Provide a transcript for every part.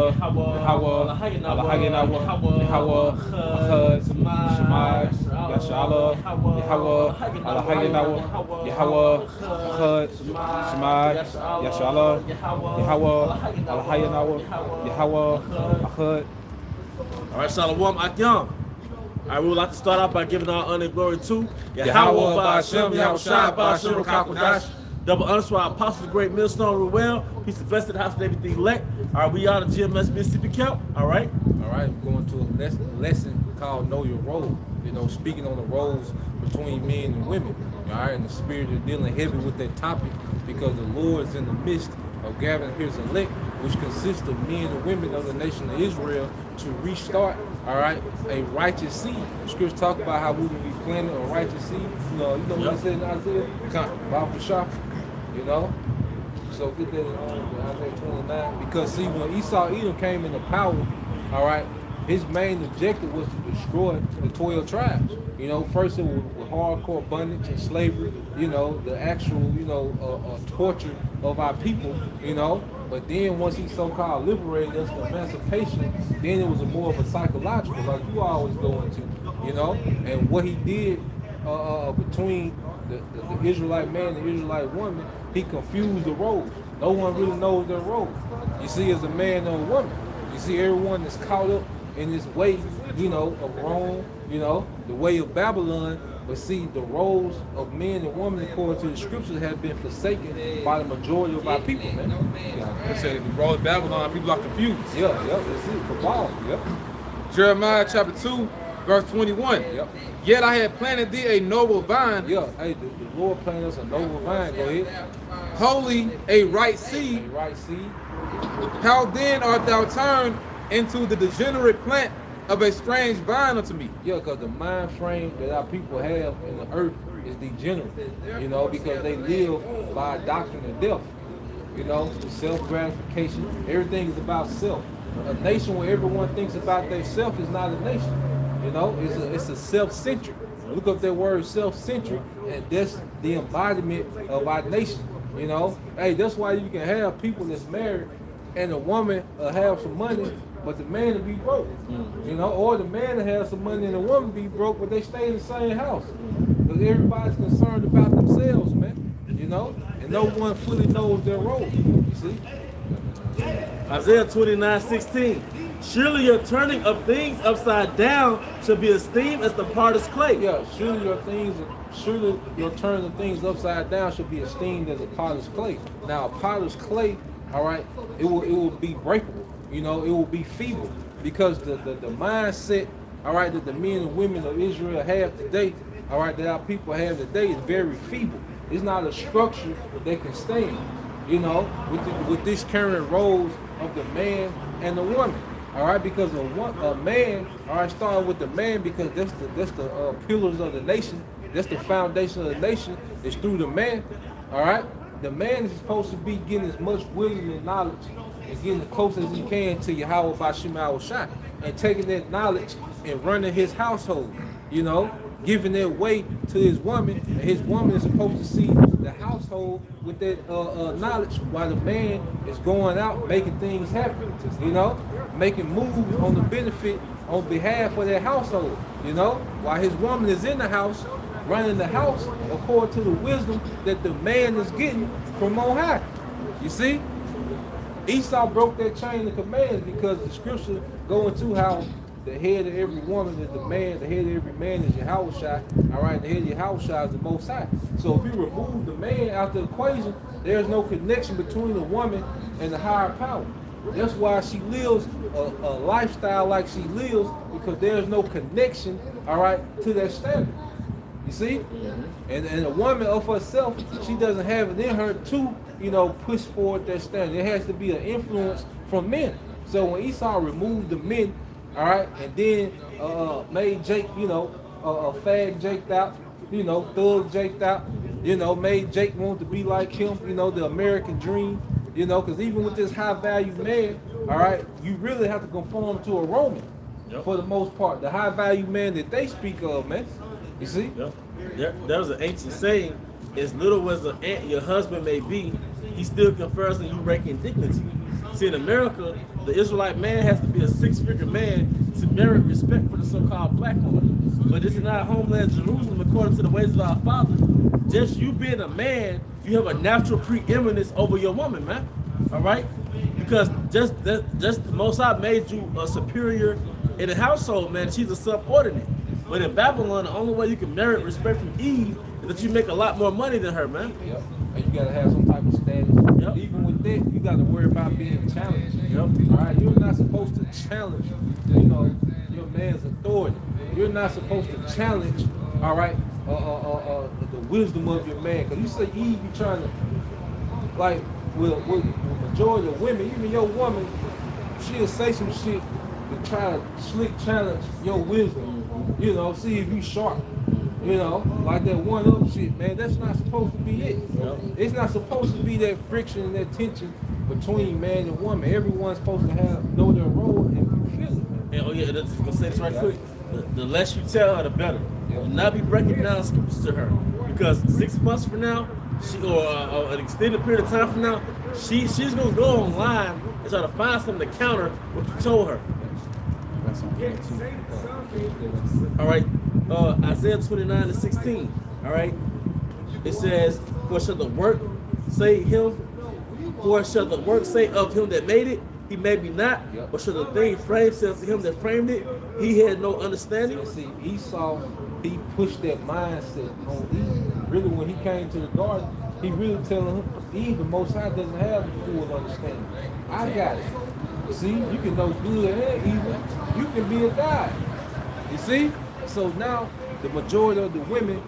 Yahweh, Alahayinawa, Yahweh, Ahad, Shemai, Yashala, Yahweh, Alahayinawa, Yahweh, Ahad, Shemai, Yashala, Yahweh, Alahayinawa, Yahweh, Ahad. All right, Shalom Akyam. I would like to start off by giving all honor and glory to Yahweh, Ba'ashem, Yahweh Shai, Ba'ashem, Kakwadash. Double honors to our apostle, the great millstone, Ruel. He's invested the house and everything elect. All right, we are the GMS Mississippi Camp. All right. All right, we're going to a lesson called Know Your Role. You know, speaking on the roles between men and women. All right, and the spirit is dealing heavy with that topic because the Lord is in the midst of gathering his elect, which consists of men and women of the nation of Israel, to restart, all right, a righteous seed. The scriptures talk about how we will be planting a righteous seed. You know what it said in Isaiah? Bob Bashar, you know? So get that in Isaiah 29. Because see, when Esau Edom came into power, all right, his main objective was to destroy the 12 tribes. You know, first it was with hardcore bondage and slavery, you know, the actual, you know, torture of our people, you know. But then once he so-called liberated us to emancipation, then it was more of a psychological, like you always go into, you know. And what he did between the Israelite man and the Israelite woman, he confused the roles. No one really knows their roles. You see, as a man or a woman, you see everyone is caught up in this way, you know, of Rome, you know, the way of Babylon. But see, the roles of men and women, according to the scriptures, have been forsaken by the majority of our people, man. They say the role of Babylon, people are confused. Yeah, that's it, cabal, yep. Jeremiah chapter 2, verse 21. Yep. Yet I had planted thee a noble vine, Yeah, hey, the Lord planted us a noble vine, go ahead. holy, a right seed. A right seed. How then art thou turned into the degenerate plant of a strange vine unto me? Yeah, because the mind frame that our people have in the earth is degenerate, you know, because they live by a doctrine of death, you know, self-gratification. Everything is about self. A nation where everyone thinks about their self is not a nation, you know, it's a self-centric. Look up that word self-centric, and that's the embodiment of our nation, you know. Hey, that's why you can have people that's married and a woman have some money, but the man will be broke, you know, or the man will have some money and the woman be broke, but they stay in the same house. Because everybody's concerned about themselves, man, you know, and no one fully knows their role, you see. Isaiah 29:16. Surely your turning of things upside down shall be esteemed as the potter's clay. Yeah, surely your turning of things upside down should be esteemed as a potter's clay. Now, a potter's clay, all right, it will be breakable. You know, it will be feeble because the mindset, all right, that the men and women of Israel have today, all right, that our people have today is very feeble. It's not a structure that can stand, you know, with this current roles of the man and the woman, all right, because a man, all right, starting with the man because that's the pillars of the nation, that's the foundation of the nation is through the man, all right. The man is supposed to be getting as much wisdom and knowledge and getting as close as he can to Yahweh Ba'ashem Yahweh Shai, and taking that knowledge and running his household, you know, giving that way to his woman, and his woman is supposed to see the household with that knowledge while the man is going out making things happen, you know, making moves on the benefit on behalf of that household, you know, while his woman is in the house running the house according to the wisdom that the man is getting from on high. You see? Esau broke that chain of commands because the scripture go into how the head of every woman is the man, the head of every man is Yahushua, all right, the head of Yahushua is the Most High. So if you remove the man out the equation, there's no connection between the woman and the higher power. That's why she lives a lifestyle like she lives, because there's no connection, all right, to that standard. You see? And a woman of herself, she doesn't have it in her to, you know, push forward that standard. It has to be an influence from men. So when Esau removed the men, all right, and then made Jake, you know, fag Jake out, you know, thug Jake out, you know, made Jake want to be like him, you know, the American dream, you know, because even with this high value man, all right, you really have to conform to a Roman for the most part. The high value man that they speak of, man. You see? Yep. There was an ancient saying, as little as an ant your husband may be, he still confers on you ranking dignity. See, in America, the Israelite man has to be a six-figure man to merit respect for the so-called black woman. But this is not homeland Jerusalem according to the ways of our Father. Just you being a man, you have a natural preeminence over your woman, man. All right? Because just the Most High made you a superior in the household, man. She's a subordinate. But in Babylon, the only way you can merit respect from Eve is that you make a lot more money than her, man. Yep. And you gotta have some type of status. Yep. Even with that, you gotta worry about being challenged. Yep. All right, you're not supposed to challenge, you know, your man's authority. You're not supposed to challenge, all right, the wisdom of your man. Cause you say Eve, you trying to, like, with majority of women, even your woman, she'll say some shit to try to slick challenge your wisdom. You know, see if you sharp. You know, like that one-up shit, man. That's not supposed to be it. Yep. It's not supposed to be that friction and that tension between man and woman. Everyone's supposed to know their role and feel it. And, oh yeah, let's gonna say this right quick. The less you tell her, the better. Yep. Do not be breaking down scriptures to her, because 6 months from now, or an extended period of time from now, she's gonna go online and try to find something to counter what you told her. All right, Isaiah 29:16. All right, it says, "For shall the work say him? For shall the work say of him that made it? He made me not. Yep. But shall the thing framed say to him that framed it? He had no understanding." And see, Esau, he pushed that mindset on Eve. Really, when he came to the garden, he really telling Eve, the Most High doesn't have the full understanding. I got it. See, you can know good and evil. You can be a God. You see? So now, the majority of the women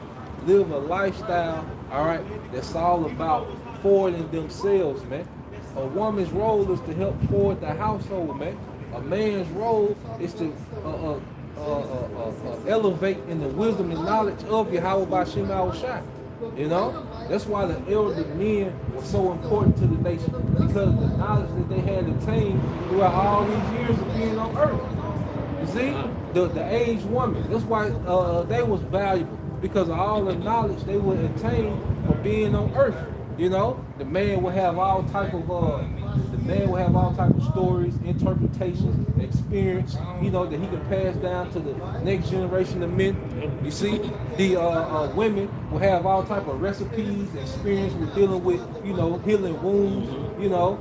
live a lifestyle, all right, that's all about forwarding themselves, man. A woman's role is to help forward the household, man. A man's role is to elevate in the wisdom and knowledge of Yahweh Bashim Shai. You know, that's why the elder men were so important to the nation, because of the knowledge that they had attained throughout all these years of being on earth. You see, the aged woman, that's why they was valuable, because of all the knowledge they would attain from being on earth. You know, the man would have all type of stories, interpretations, experience, you know, that he can pass down to the next generation of men. You see, the women will have all type of recipes, experience with dealing with, you know, healing wounds. You know,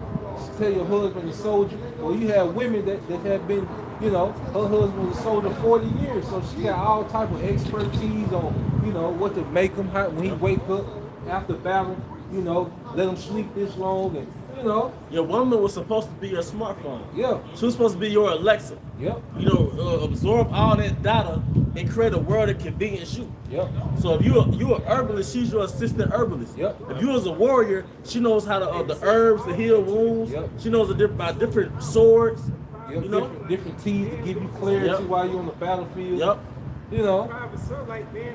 tell your husband a soldier. Well, you have women that have been, you know, her husband was a soldier 40 years, so she got all type of expertise on, you know, what to make him when he wake up after battle. You know, let him sleep this long, and you know. Your woman was supposed to be your smartphone. Yeah. She was supposed to be your Alexa. Yep. You know, absorb all that data and create a world that convenience you. Yep. So if you a herbalist, she's your assistant herbalist. Yep. If you was a warrior, she knows how to the herbs to heal wounds. Yep. She knows about different swords. Yep. You know, different teas to give you clarity Yep. while you're on the battlefield. Yep. You know.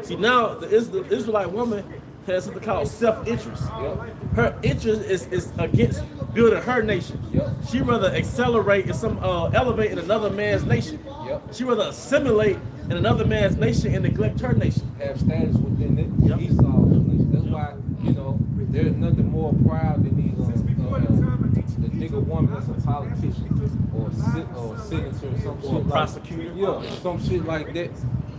See, now the Israelite woman has something called self-interest. Yep. Her interest is against building her nation. Yep. She rather accelerate in elevate in another man's nation. Yep. She rather assimilate in another man's nation and neglect her nation. Have status within it. Yep. Esau. That's why, you know, there's nothing more proud than these the nigga woman that's a politician or a senator or some shit prosecutor. Some shit like that.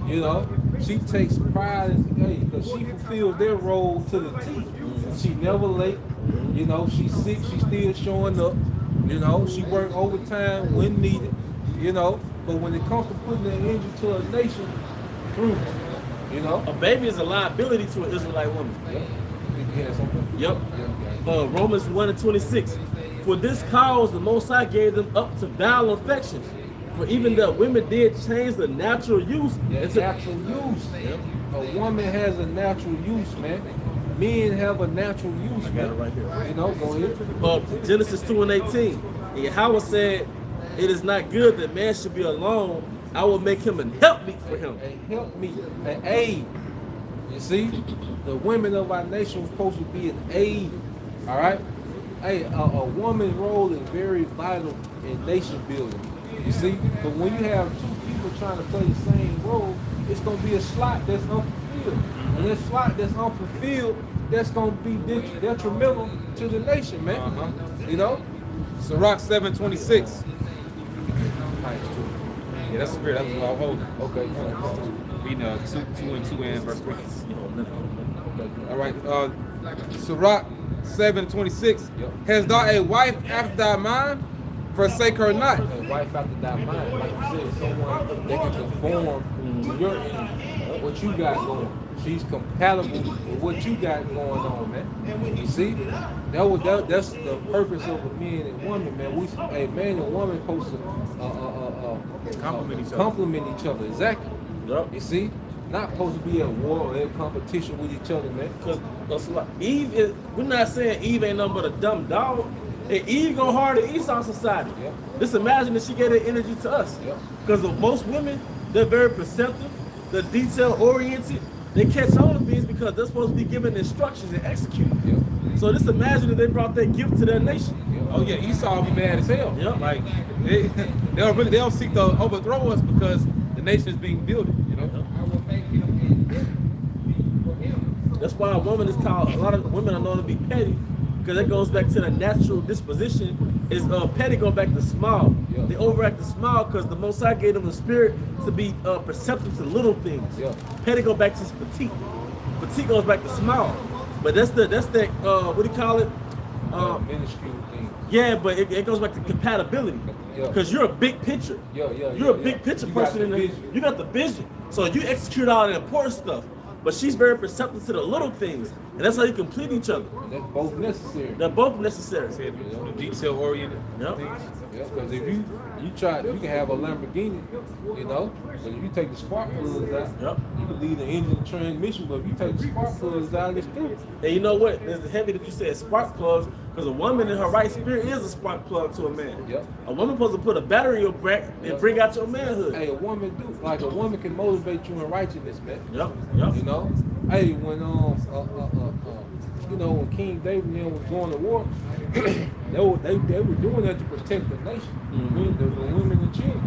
You know, she takes pride in because she fulfills their role to the T. She never late. You know, she's sick, she's still showing up. You know, she worked overtime when needed. You know, but when it comes to putting an engine to a nation, you know, A baby is a liability to an Israelite woman. Yep. Romans 1:26. For this cause the Most High gave them up to vile affections. For even the women did change the natural use. Natural use. Yep. A woman has a natural use, man. Men have a natural use, I got man. it right here. You know, go ahead. Genesis 2:18. And Yahweh said, it is not good that man should be alone. I will make him an helpmeet for him. And help me, an aid. You see, the women of our nation are supposed to be an aid. All right. Hey, a woman's role is very vital in nation building. You see, but when you have two people trying to play the same role, it's gonna be a slot that's unfulfilled. And that slot that's unfulfilled, that's gonna be detrimental to the nation, man. You know, Sirach 7:26. Titus 2. Yeah, that's the spirit. That's what I'm holding. Okay. Reading 2 and 2 and verse 3. Okay. All right. Sirach 7:26. Yep. Has thou a wife after thy mind? Forsake her not. And wife after thy mind, like you said, someone that can conform to your energy, what you got going. She's compatible with what you got going on, man. You see, that's the purpose of a man and woman, man. A man and woman supposed to complement each other. Exactly. Yep. You see, not supposed to be at war or in competition with each other, man. Because Eve is, we're not saying Eve ain't nothing but a dumb dog. And Eve go hard in Esau society. Yep. Just imagine if she gave that energy to us. Yep. Because most women, they're very perceptive, they're detail oriented. They catch on to things because they're supposed to be given instructions and executing. Yep. So just imagine if they brought that gift to their nation. Yep. Oh yeah, Esau be mad as hell. Yep. Like they don't seek to overthrow us because the nation is being built. You know. That's why a woman is called, a lot of women are known to be petty, because it goes back to the natural disposition. Is petty go back to small. Yeah. They overact to small because the Most High gave them the spirit to be perceptive to little things. Yeah. Petty go back to petite. Petite goes back to small. But that's the what do you call it? Minuscule thing. Yeah, but it goes back to compatibility. Yeah. Because you're a big picture. Yeah. You're a big picture You got person. the vision. You got the vision. So you execute all the important stuff. But she's very perceptive to the little things. And that's how you complete each other. That's both necessary. They're both necessary. Said the detail oriented. Yep. Yeah, because if you can have a Lamborghini, you know, but if you take the spark plugs out, Yep. you can leave the engine and transmission, but if you take the spark plugs out, it's through. And you know what? It's heavy that you said spark plugs, because a woman in her right spirit is a spark plug to a man. Yep. A woman supposed to put a battery in your back and Yep. bring out your manhood. Hey, a woman can motivate you in righteousness, man. Yep. Yep. You know, hey, when when King David and them was going to war, they were doing that to protect the nation, Mhm. the women and children.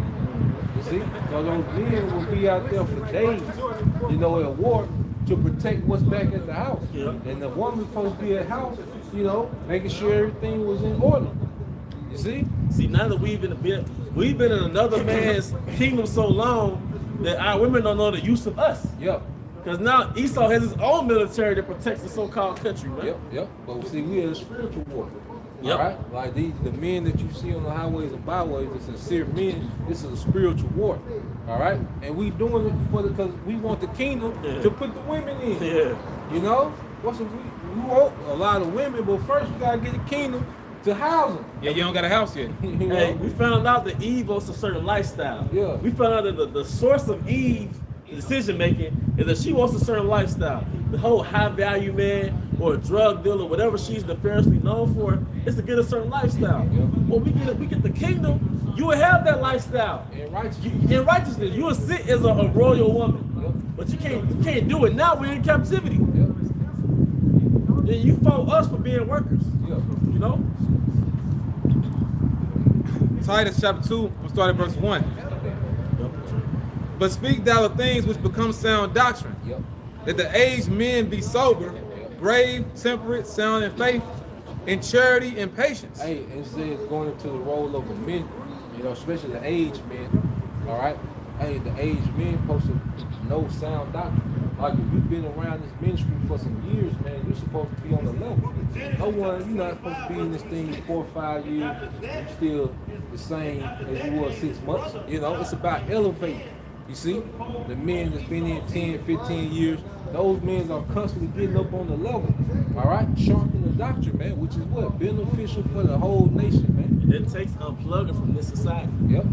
You see, so those men will be out there for days, you know, at war to protect what's back at the house. Yeah. And the woman supposed to be at house, you know, making sure everything was in order. You see? See, now that we've been in another man's kingdom so long that our women don't know the use of us. Yep. Because now Esau has his own military that protects the so-called country, right? Yep. But see, we are a spiritual war. Yep. All right? Like the men that you see on the highways and byways, the sincere men, this is a spiritual war. All right? And we doing it because we want the kingdom Yeah. to put the women in. Yeah. You know? We want a lot of women, but first we gotta get the kingdom to house them. Yeah, you don't got a house yet. You know? Hey, we found out that Eve wants a certain lifestyle. Yeah. We found out that the source of Eve's decision making is that she wants a certain lifestyle. The whole high value man or a drug dealer, whatever she's nefariously known for, is to get a certain lifestyle. Yeah. When we get the kingdom, you will have that lifestyle. And righteous. In righteousness, you will sit as a royal woman. Yep. But you can't do it now. We're in captivity. Yep. And you fault us for being workers. Yep. You know? Titus chapter 2, we'll start at verse 1. But speak thou the things which become sound doctrine, Yep. that the aged men be sober, grave, temperate, sound in faith, in charity and patience. Hey, it says going into the role of a men, you know, especially the aged men. All right. Hey, the aged men supposed to know sound doctrine. Like if you've been around this ministry for some years, man, you're supposed to be on the level. No one, you're not supposed to be in this thing 4 or 5 years. You're still the same as you were 6 months. You know, it's about elevating. You see, the men that's been in 10, 15 years, those men are constantly getting up on the level. All right, sharpen the doctrine, man, which is what beneficial for the whole nation, man. And it takes unplugging from this society. Yep.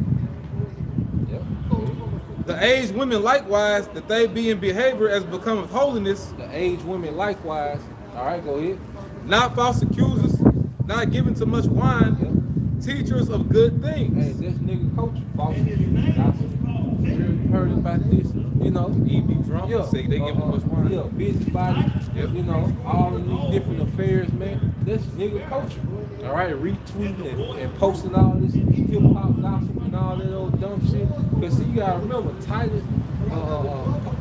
Yep. The aged women likewise, that they be in behavior as becometh holiness, The aged women likewise. All right, go ahead. not false accusers, not given to much wine, teachers of good Hey, things. this nigga coach, false gossip. You heard about this, you know. He be drunk, say they give him much wine. Yeah, busybody, Yep. you know, all of these different affairs, man. This nigga coaching. All right, retweeting and posting all this hip hop gossip and all that old dumb shit. Because see, you gotta remember, Titus,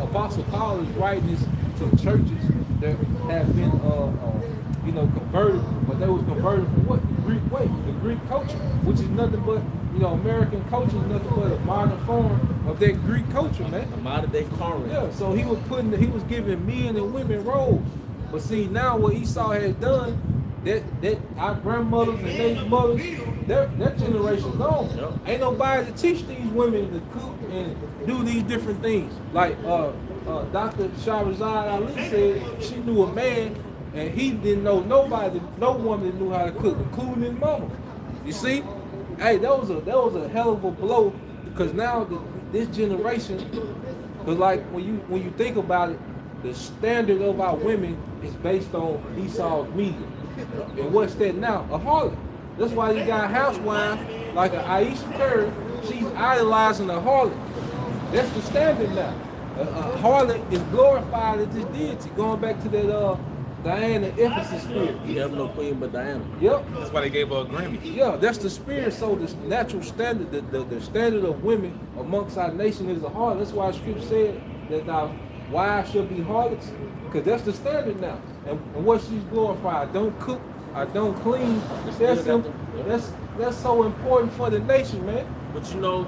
Apostle Paul is writing this to churches that have been you know, converted, but they was converted from what? The Greek way, the Greek culture, which is nothing but, you know, American culture is nothing but a modern form of that Greek culture, man. A modern day Corinth. Yeah, so he was giving men and women roles. But see, now what Esau has done, that our grandmothers and their mothers, that generation's gone. Yep. Ain't nobody to teach these women to cook and do these different things. Like Dr. Shahrazad Ali said, she knew a man and he didn't know nobody, no woman that knew how to cook, including his mama. You see? Hey, that was a hell of a blow, because now this generation, because like when you think about it, the standard of our women is based on Esau's media. And what's that now? A harlot. That's why you got housewives like a Aisha Curry. She's idolizing a harlot. That's the standard now. A harlot is glorified as this deity. Going back to that Diana Ephesus spirit. You have no queen but Diana. Yep. That's why they gave her a Grammy. Yeah, that's the spirit. So the natural standard, the standard of women amongst our nation is a harlot. That's why Scripture said that our wives shall be harlots, because that's the standard now. And what she's glorified, don't cook, I don't clean. That's so important for the nation, man. But you know,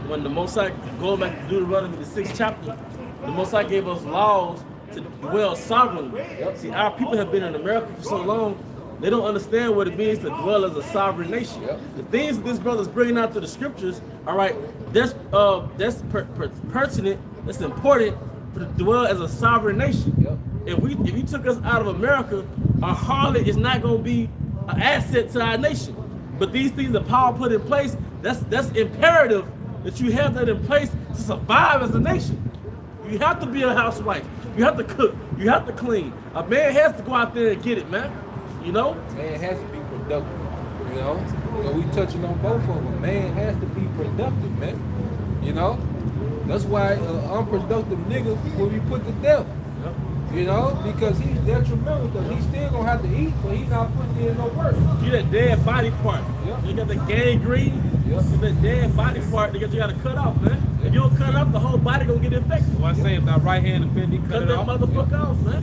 when the Most High, going back to Deuteronomy, the 6th chapter, the Most High gave us laws to dwell sovereignly. Yep. See, our people have been in America for so long, they don't understand what it means to dwell as a sovereign nation. Yep. The things that this brother's bringing out to the scriptures, all right, that's pertinent, that's important to dwell as a sovereign nation. Yep. If you took us out of America, a harlot is not going to be an asset to our nation. But these things that Paul put in place, that's imperative that you have that in place to survive as a nation. You have to be a housewife. You have to cook. You have to clean. A man has to go out there and get it, man. You know? Man has to be productive, you know? So we touching on both of them. Man has to be productive, man. You know? That's why unproductive nigga will be put to death. Yep. You know? Because he's detrimental, because he's still gonna have to eat, but he's not putting in no work. You that dead body part. Yep. You got the gangrene. Yep. You that dead body part that you got to cut off, man. If you don't cut it off, the whole body gonna get infected. Well, I say if that right hand offended, cut Cut it that off. motherfucker off, man.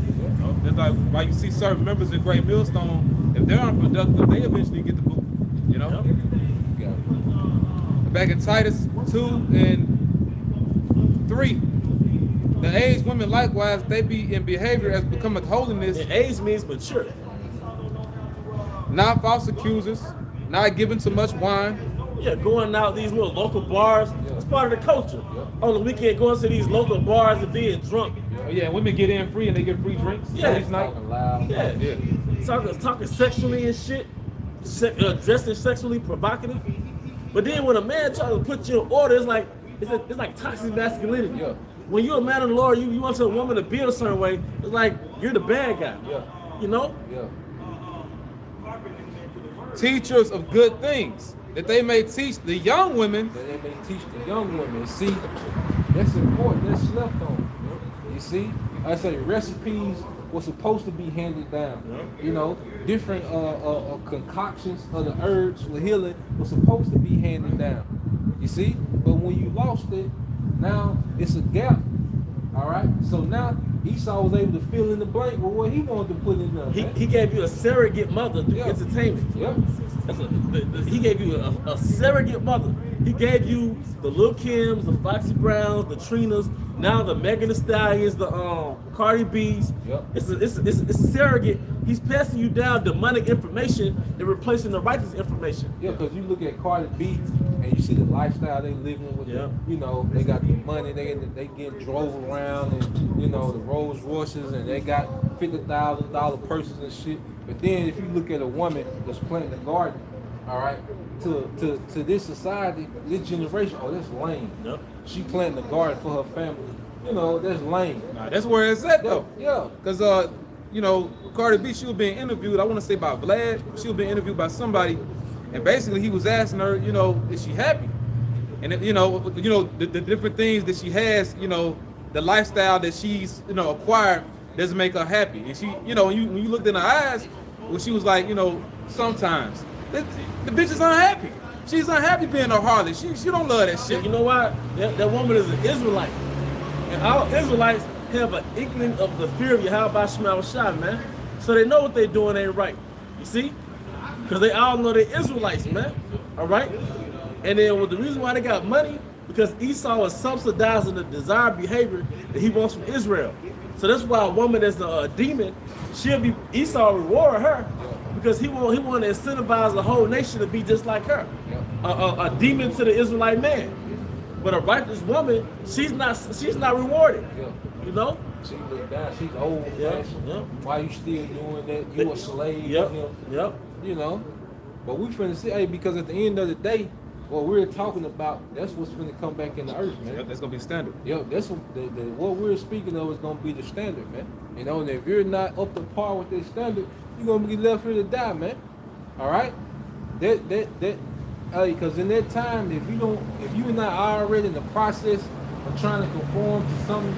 That's like why you see certain members of Great Millstone, if they're unproductive, they eventually get the boot. You know? Yep. Back in Titus 2 and 3, the aged women likewise, they be in behavior as becometh holiness, And age means mature. not false accusers, not given to much wine, Yeah, going out these little local bars, it's part of the culture. On the weekend, going to these local bars and being drunk. Oh, yeah, women get in free and they get free drinks. Yeah. Ladies' night. Talking loud. Yeah, Yeah. talking sexually and shit, dressing sexually provocative. But then when a man tries to put you in order, it's like toxic masculinity. Yeah. When you're a man of the Lord, you want your woman to be a certain way. It's like you're the bad guy. Yeah. You know? Yeah. Teachers of good things, that they may teach the young women. That they may teach the young women. See, that's important. That's slept on. You see, I say recipes were supposed to be handed down. You know, different concoctions of the herbs for healing were supposed to be handed down. You see, but when you lost it, now it's a gap. All right. So now Esau was able to fill in the blank with what he wanted to put in there. He gave you a surrogate mother through Yeah. entertainment. Yep. He gave you a surrogate mother. He gave you the Lil Kims, the Foxy Browns, the Trinas, now the Megan Thee Stallions, the Cardi B's. Yep. It's a surrogate. He's passing you down demonic information and replacing the righteous information. Yeah, because you look at Cardi B and you see the lifestyle they living with. Yeah. You know, they got the money, they get drove around, and you know the Rolls Royces, and they got $50,000 purses and shit. But then if you look at a woman that's planting a garden, all right, to this society, this generation, oh, that's lame. Yep. She planting a garden for her family. You know, that's lame. Nah, that's where it's at though. Yeah. Because, you know, Cardi B, she was being interviewed, I want to say by Vlad, she was being interviewed by somebody, and basically he was asking her, you know, is she happy? And, you know, the different things that she has, you know, the lifestyle that she's, you know, acquired doesn't make her happy. And she, you know, when you looked in her eyes, well, she was like, you know, sometimes. The bitch is unhappy. She's unhappy being a harlot. She don't love that shit. You know why? That woman is an Israelite. And all Israelites have an inkling of the fear of Yahweh Shema Shai, man. So they know what they're doing ain't right. You see? Because they all know they're Israelites, man. All right? And then the reason why they got money, because Esau is subsidizing the desired behavior that he wants from Israel. So that's why a woman that's a demon, Esau reward her because he want to incentivize the whole nation to be just like her. A demon to the Israelite man. But a righteous woman, she's not rewarded. You know? She look down, she's old. Yep. Why you still doing that? You a slave Yep. to him. Yep. You know? But we finna see, hey, because at the end of the day, what we're talking about, that's what's finna come back in the earth, man. Yep, that's gonna be standard. Yep, that's what what we're speaking of is gonna be the standard, man. You know, and if you're not up to par with that standard, you're gonna be left here to die, man. All right? Hey, because in that time, if you're not already in the process of trying to conform to something,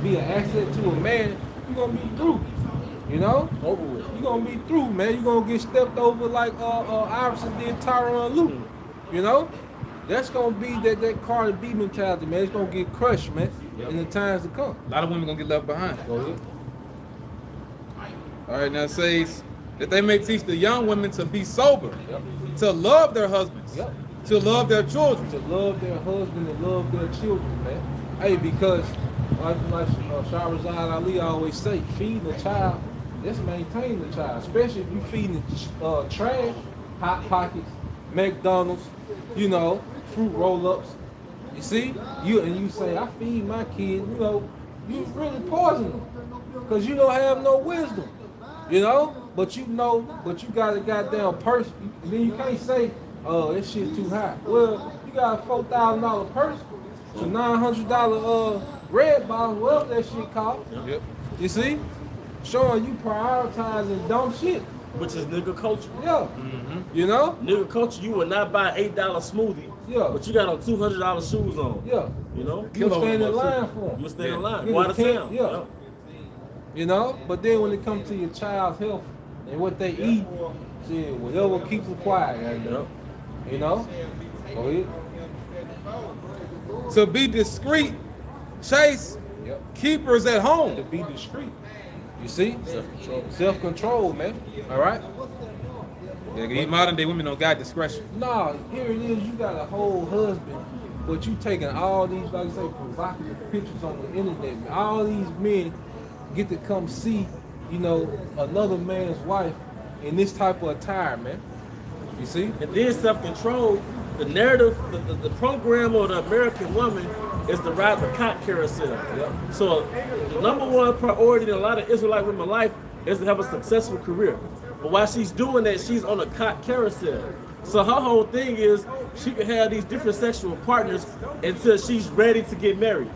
be an asset to a man, you're gonna be through. You know? Over with. You're gonna be through, man. You're gonna get stepped over like Iverson did Tyronn Lue. You know? That's gonna be that Cardi B mentality, man. It's gonna get crushed, man, in the times to come. A lot of women gonna get left behind. Go ahead. All right, now it says that they may teach the young women to be sober, Yep. to love their husbands, Yep. to love their children. To love their husband and love their children, man. Hey, because like Shahrazad Ali always say, feeding a child, let's maintain the child. Especially if you feeding trash, Hot Pockets, McDonald's, you know, fruit roll-ups. You see, you say, I feed my kid, you know, you really poison them because you don't have no wisdom, you know. But you got a goddamn purse. Then you can't say, oh, that shit too high. Well, you got a $4,000 purse, so $900 red bottle, whatever that shit cost. Yep. You see, showing you prioritizing dumb shit. Which is nigga culture. Yeah, you know. Nigga culture, you will not buy $8 smoothie. Yeah. But you got on $200 shoes on. Yeah, You know? you stand in line for them. You stand in Yeah. line. Nigga Go out of can't- town. yeah. You know, but then when it comes to your child's health and what they eat, shit, whatever keep them quiet. Yep. You know. Go ahead. To be discreet, chase Yep. keepers at home. To be discreet. You see? Self-control. Self-control, man. All right. Yeah, these modern day women don't got discretion. Nah, here it is. You got a whole husband, but you taking all these, like I say, provocative pictures on the internet. Man. All these men get to come see, you know, another man's wife in this type of attire, man. You see? And then self-control, the narrative, the program of the American woman is to ride the cot carousel. Yep. So the number one priority in a lot of Israelite women's life is to have a successful career. But while she's doing that, she's on a cot carousel. So her whole thing is she can have these different sexual partners until she's ready to get married,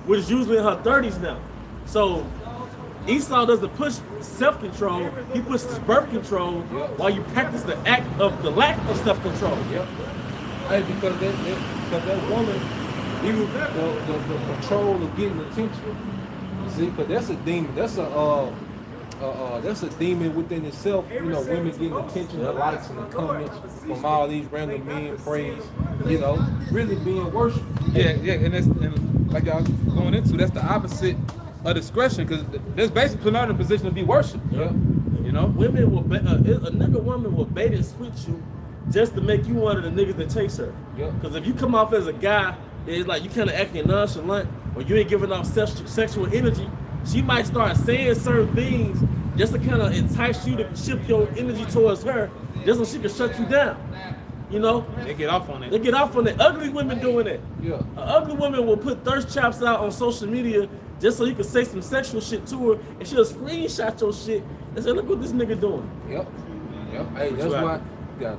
which is usually in her 30s now. So Esau doesn't push self-control, he pushes birth control while you practice the act of the lack of self-control. Yep. Hey, because that woman, even the control of getting attention. You see, because that's a demon. That's a demon within itself. You know, women getting attention, the likes and the comments from all these random men, praise. You know, really being worshipped. Yeah, and like y'all going into, that's the opposite of discretion, because that's basically putting her in a position to be worshipped. Yep. You know? Women will, a nigga woman will bait and switch you just to make you one of the niggas that chase her. Yep. Because if you come off as a guy, it's like you kind of acting nonchalant or you ain't giving off sexual energy, she might start saying certain things just to kind of entice you to shift your energy towards her, just so she can shut you down. You know? They get off on it. They get off on it. Ugly women doing it. Yeah. An ugly woman will put thirst traps out on social media just so you can say some sexual shit to her, and she'll screenshot your shit and say, look what this nigga doing. Yep. Hey, that's right. why you got it.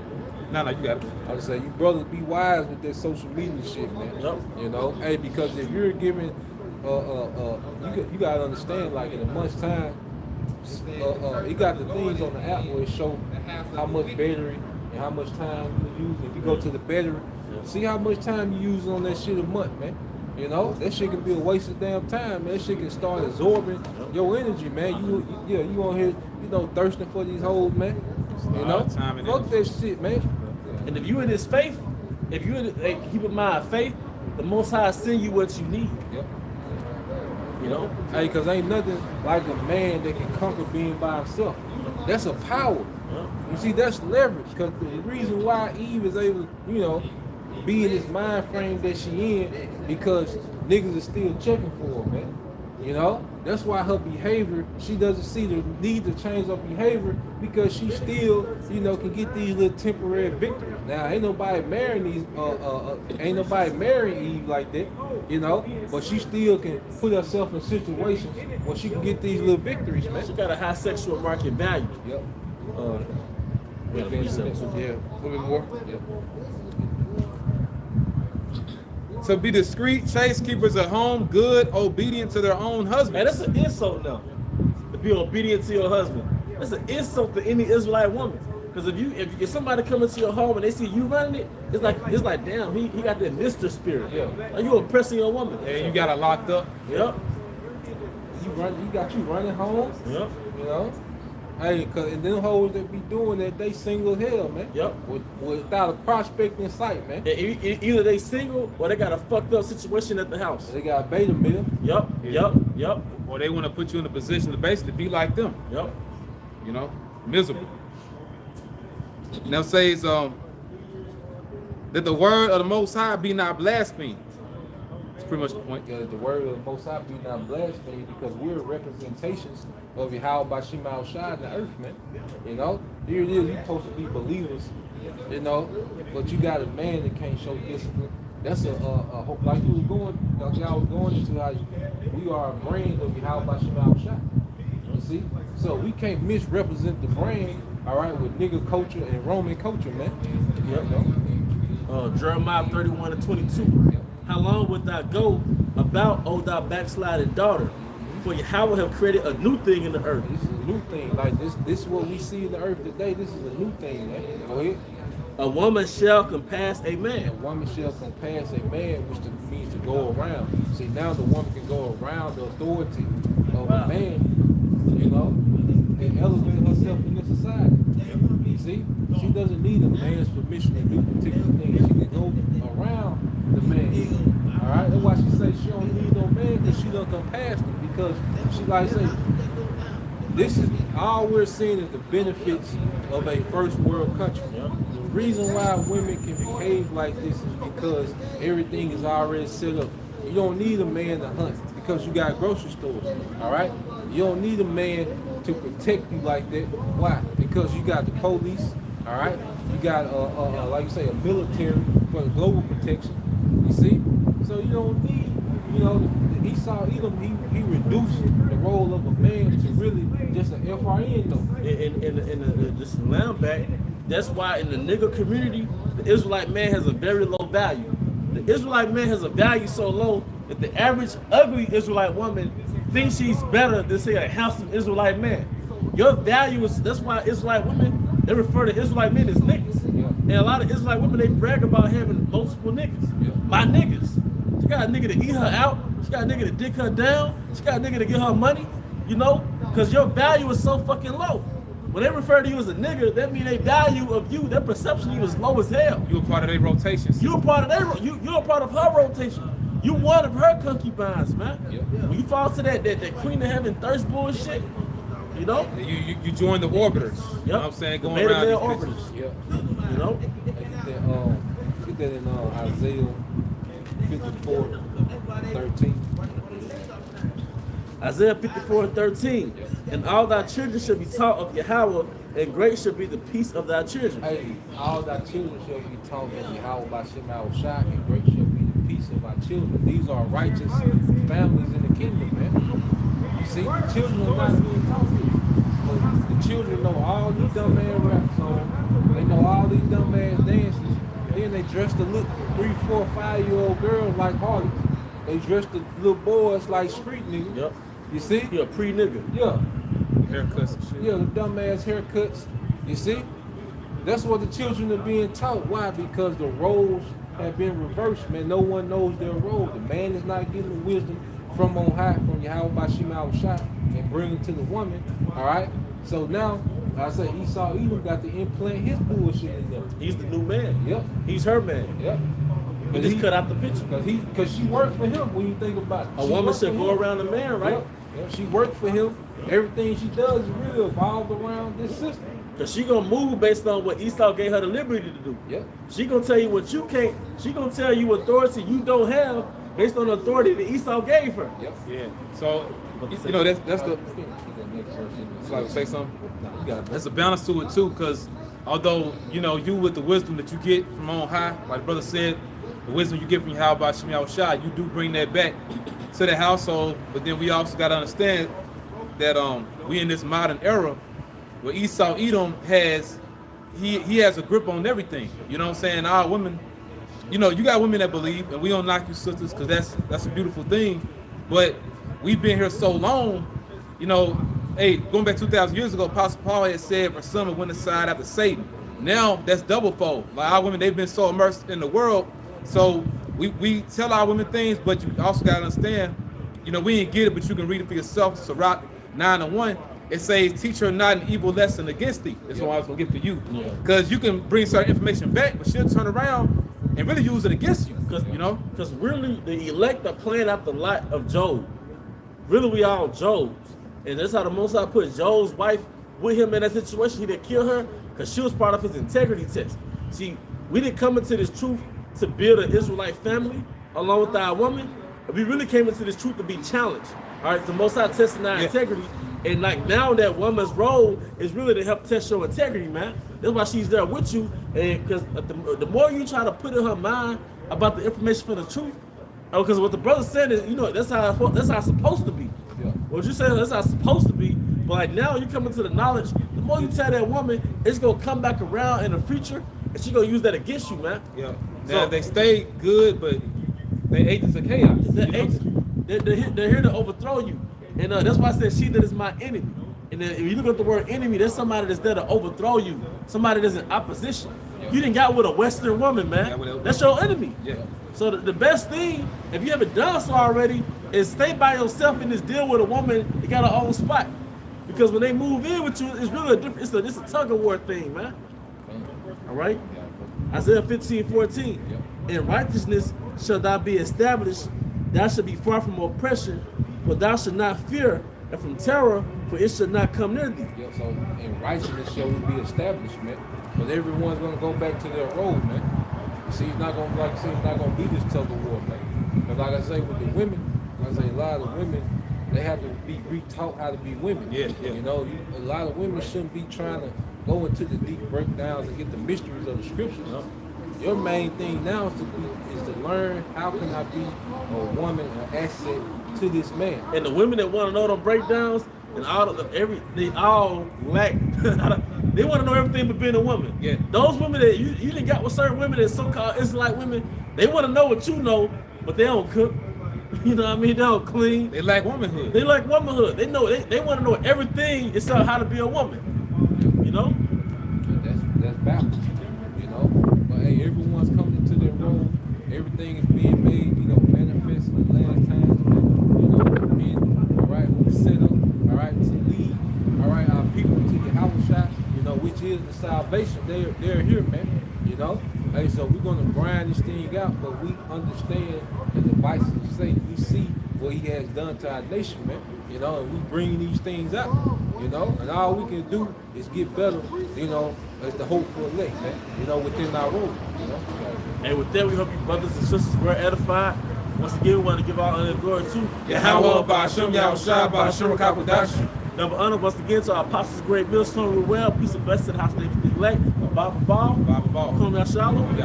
No, you got it. I would say, you brothers be wise with that social media shit, man. Yep. You know, hey, because if you're giving, you gotta understand, like in a month's time, you got the things on the app where it show how much battery and how much time you use. If you go to the battery, see how much time you use on that shit a month, man. You know, that shit can be a waste of damn time, man. That shit can start absorbing your energy, man. You on here, you know, thirsting for these hoes, man. You know, Time and fuck that shit, man. And if you in this faith, keep in mind, faith, the Most High send you what you need. Yep. You know? Hey, cause ain't nothing like a man that can conquer being by himself. That's a power. Yeah. You see, that's leverage. Cause the reason why Eve is able, be in this mind frame that she in, because niggas are still checking for her, man. That's why her behavior, she doesn't see the need to change her behavior, because she still, can get these little temporary victories. Now, ain't nobody marrying Eve like that, but she still can put herself in situations where she can get these little victories, man. She got a high sexual market value. Yep. Yeah, Yeah, a little bit more. Yep. So be discreet, chase keepers at home, good, obedient to their own Man, husbands. that's an insult now. To be obedient to your husband. That's an insult to any Israelite woman. Because if somebody come into your home and they see you running it, it's like damn, he got that Mr. spirit. Yeah. Like you oppressing your woman. And you got it locked up. Yep. You got you running home. Yep. Hey, and them hoes that be doing that, they single as hell, man. Yep. Without a prospect in sight, man. And either they single or they got a fucked up situation at the house. They got a beta mill. Yep. Or they want to put you in a position to basically be like them. Yep. Miserable. Now says that the word of the Most High be not blasphemed. That's pretty much the point. The word of the Most High be not blasphemed, because we're representations of Yahweh Bashim Al Shai in the earth, man. Here it is, you supposed to be believers, but you got a man that can't show discipline. That's a hope, like you was going, like y'all was going into how we are a brand of Yahweh Bashim Al Shai. You see? So we can't misrepresent the brand, all right, with nigga culture and Roman culture, man. Jeremiah 31:22. How long wilt thou go about, O thou backsliding daughter? For Yahweh have created a new thing in the earth. This is a new thing. Like this is what we see in the earth today. This is a new thing, man. Go ahead. A woman shall compass a man. A woman shall compass a man, which means to go around. See, now the woman can go around the authority of a man, and elevate herself in the society. You see, she doesn't need a man's permission to do particular things. She can go around the man. All right, that's why she says she don't need no man, because she don't compass him. Because she like say, this is all we're seeing is the benefits of a first world country. The reason why women can behave like this is because everything is already set up. You don't need a man to hunt because you got grocery stores. All right, you don't need a man to protect you like that. Why? Because you got the police. All right, you got like you say, a military for the global protection. You see, so you don't need. Esau Edom, he reduced the role of a man to really just an FRN though. In this lamb back, that's why in the nigger community, the Israelite man has a very low value. The Israelite man has a value so low that the average ugly Israelite woman thinks she's better than say a handsome Israelite man. Your value is, that's why Israelite women, they refer to Israelite men as niggas. Yeah. And a lot of Israelite women, they brag about having multiple niggas. Yeah. My niggas. She got a nigga to eat her out. She got a nigga to dick her down. She got a nigga to get her money, because your value is so fucking low. When they refer to you as a nigga, that means their value of you, their perception of you is low as hell. You a part of their rotation. You're a part of you're a part of her rotation. You one of her concubines, man. Yeah. When you fall to that queen of heaven thirst bullshit, You join the orbiters. You know what I'm saying? Going around these orbiters. Yeah. Get that in Isaiah 54:13. Isaiah 54:13. And all thy children shall be taught of Yahweh, and great shall be the peace of thy children. Hey, all thy children shall be taught of Yahweh by Shem Al Shai, and great shall be the peace of our children. These are righteous families in the kingdom, man. You see, the children are not being taught this. But the children know all these dumbass rap songs. They know all these dumbass dances. Then they dress the little 3, 4, 5-year-old girls like Harleys. They dress the little boys like street niggas. Yep. You see? You're a pre-nigga. Yeah. Haircuts and shit. Yeah, the dumbass haircuts. You see? That's what the children are being taught. Why? Because the roles have been reversed, man. No one knows their role. The man is not getting the wisdom from on high, from Yahweh Bashim Al Shai, and bring it to the woman. All right? So now, I say Esau Edom got to implant his bullshit in there. He's the new man. Yep. He's her man. Yep. He just cut out the picture. Because she worked for him. When you think about it, A woman should go around a man, right? Yeah, she worked for him. Everything she does is really evolved around this system. Cause she gonna move based on what Esau gave her the liberty to do. Yeah. She gonna tell you what you can't. She gonna tell you authority you don't have based on the authority that Esau gave her. Yep. Yeah. So you know that's the. So I would say something. No, you got it. There's a balance to it too, because although you know you with the wisdom that you get from on high, like brother said, the wisdom you get from Yahweh by Shem Shai, you do bring that back to the household. But then we also got to understand that we in this modern era where Esau Edom has he has a grip on everything. You know what I'm saying? Our women, you know, you got women that believe, and we don't knock you sisters, because that's a beautiful thing. But we've been here so long, you know. Hey, going back 2,000 years ago, Apostle Paul had said, "For some have went aside after Satan." Now that's double fold. Like our women, they've been so immersed in the world. So we tell our women things, but you also gotta understand, you know, we didn't get it, but you can read it for yourself. Sirach 9:1. It says, "Teach her not an evil lesson against thee." That's what I was gonna get for you, because you can bring certain information back, but she'll turn around and really use it against you. Because you know, because really the elect are playing out the lot of Job. Really, we all Jobs. And that's how the Most High put Job's wife with him in that situation. He didn't kill her because she was part of his integrity test. See, we didn't come into this truth to build an Israelite family along with our woman. We really came into this truth to be challenged. All right, the Most High testing our integrity. And like now that woman's role is really to help test your integrity, man. That's why she's there with you. And because the more you try to put in her mind about the information for the truth, because what the brother said is, you know, that's how it's supposed to be. Yeah. What you saying, that's how it's supposed to be. But like now you come into the knowledge, the more you tell that woman, it's gonna come back around in the future, and she gonna use that against you, man. yeah. Now they stay good, but they agents of chaos. They're here to overthrow you, and that's why I said she that is my enemy. And then if you look at the word enemy, there's somebody that's there to overthrow you, somebody that's in opposition. You didn't got with a Western woman, man. That's your enemy. Yeah. So the best thing, if you haven't done so already, is stay by yourself and just deal with a woman that got her own spot. Because when they move in with you, it's really a different, it's a tug of war thing, man. All right? Isaiah 15:14. In righteousness shall thou be established, thou shalt be far from oppression, for thou shalt not fear, and from terror, for it shall not come near thee. Yeah, so in righteousness shall we be established, man. But everyone's gonna go back to their role, man. You see, it's not gonna, like I say, it's not gonna be this tug of war, man. But like I say, with the women, like I say, a lot of women, they have to be re-taught how to be women. Yeah. You know, a lot of women shouldn't be trying to go into the deep breakdowns and get the mysteries of the scriptures. Your main thing now is to learn how can I be a woman, an asset to this man. And the women that want to know them breakdowns, and they all lack. They want to know everything but being a woman. Yeah. Those women that you didn't got with certain women that so-called Israelite women, they want to know what you know, but they don't cook. You know what I mean? They don't clean. They lack womanhood. They like womanhood. They know they want to know everything except how to be a woman. You know? That's backwards. You know? But hey, everyone's coming into their role. Everything is being made, you know, manifest in the last times. You know, being all right, who's set up, all right, to lead, all right, our people to the house shot, you know, which is the salvation. They're here, man. You know? Hey, so we're gonna grind this thing out, but we understand the devices of Satan. We see what he has done to our nation, man. You know, and we bring these things out, you know, and all we can do is get better, you know, as the hopeful elect, man, you know, within our role, you know. And with that, we hope you brothers and sisters were edified. Once again, we want to give all honor and glory to Yahweh by Hashem Yahushua by Hashem Kakodash. Double honor once again to our apostles, great millstone, we well, peace and blessing, house of the elect, Baba Ball, Kum Yashalom,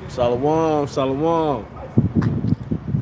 Shalom. Shalom.